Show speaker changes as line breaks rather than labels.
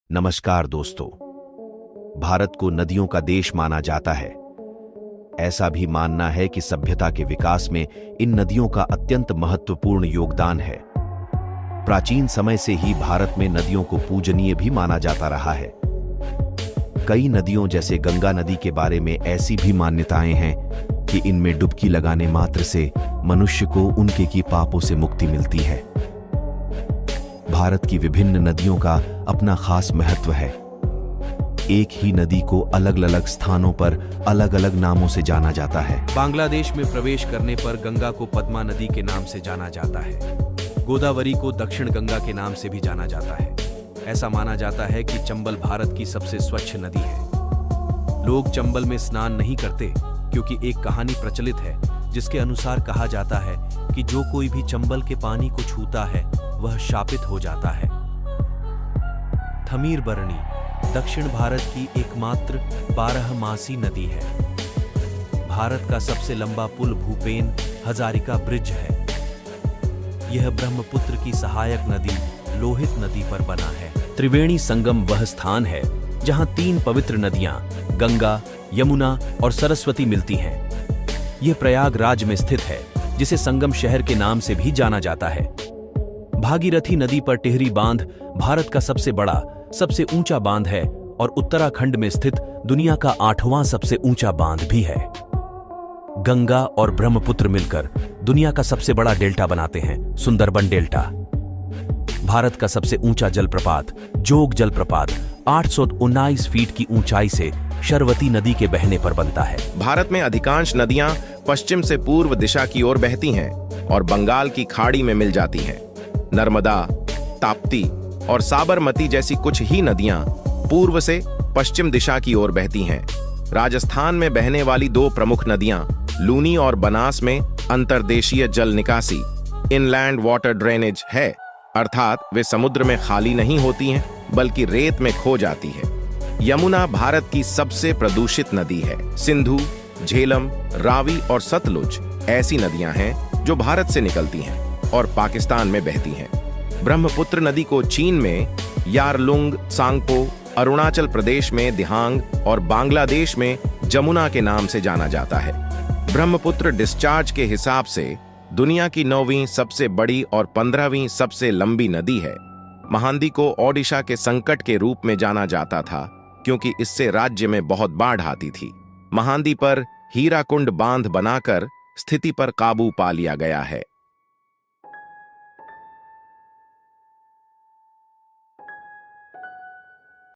नमस्कार दोस्तों। भारत को नदियों का देश माना जाता है। ऐसा भी मानना है कि सभ्यता के विकास में इन नदियों का अत्यंत महत्वपूर्ण योगदान है। प्राचीन समय से ही भारत में नदियों को पूजनीय भी माना जाता रहा है। कई नदियों जैसे गंगा नदी के बारे में ऐसी भी मान्यताएं हैं कि इनमें डुबकी लगाने मात्र से मनुष्य को उनके की पापों से मुक्ति मिलती है। भारत की विभिन्न नदियों का अपना खास महत्व है। एक ही नदी को अलग अलग स्थानों पर अलग अलग नामों से जाना जाता है।
बांग्लादेश में प्रवेश करने पर गंगा को पद्मा नदी के नाम से जाना जाता है। गोदावरी को दक्षिण गंगा के नाम से भी जाना जाता है। ऐसा माना जाता है कि चंबल भारत की सबसे स्वच्छ नदी है। लोग चंबल में स्नान नहीं करते क्योंकि एक कहानी प्रचलित है जिसके अनुसार कहा जाता है कि जो कोई भी चंबल के पानी को छूता है वह शापित हो जाता है। थमीरबरनी दक्षिण भारत की एकमात्र 12मासी नदी है। भारत का सबसे लंबा पुल भूपेन हजारिका ब्रिज है। यह ब्रह्मपुत्र की सहायक नदी लोहित नदी पर बना है। त्रिवेणी संगम वह स्थान है जहां 3 पवित्र नदियां गंगा, यमुना और सरस्वती मिलती हैं। यह प्रयागराज में स्थित है जिसे संगम शहर के नाम से भी जाना जाता है। भागीरथी नदी पर टिहरी बांध भारत का सबसे बड़ा, सबसे ऊंचा बांध है और उत्तराखंड में स्थित दुनिया का 8वां सबसे ऊंचा बांध भी है। गंगा और ब्रह्मपुत्र मिलकर दुनिया का सबसे बड़ा डेल्टा बनाते हैं, सुंदरबन डेल्टा। भारत का सबसे ऊंचा जलप्रपात जोग जलप्रपात 819 फीट की ऊंचाई से शरवती नदी के बहने पर बनता है।
भारत में अधिकांश नदियां पश्चिम से पूर्व दिशा की ओर बहती हैं और बंगाल की खाड़ी में मिल जाती हैं। नर्मदा, ताप्ती और साबरमती जैसी कुछ ही नदियां पूर्व से पश्चिम दिशा की ओर बहती हैं। राजस्थान में बहने वाली 2 प्रमुख नदियां लूनी और बनास में अंतर्देशीय जल निकासी इनलैंड वाटर ड्रेनेज है, अर्थात वे समुद्र में खाली नहीं होती हैं बल्कि रेत में खो जाती है। यमुना भारत की सबसे प्रदूषित नदी है। सिंधु, झेलम, रावी और सतलुज ऐसी नदियां हैं जो भारत से निकलती हैं और पाकिस्तान में बहती हैं। ब्रह्मपुत्र नदी को चीन में यारलुंग सांगपो, अरुणाचल प्रदेश में दिहांग और बांग्लादेश में जमुना के नाम से जाना जाता है। ब्रह्मपुत्र डिस्चार्ज के हिसाब से दुनिया की 9वीं सबसे बड़ी और 15वीं सबसे लंबी नदी है। महानदी को ओडिशा के संकट के रूप में जाना जाता था क्योंकि इससे राज्य में बहुत बाढ़ आती थी। महानदी पर हीराकुंड बांध बनाकर स्थिति पर काबू पा लिया गया है।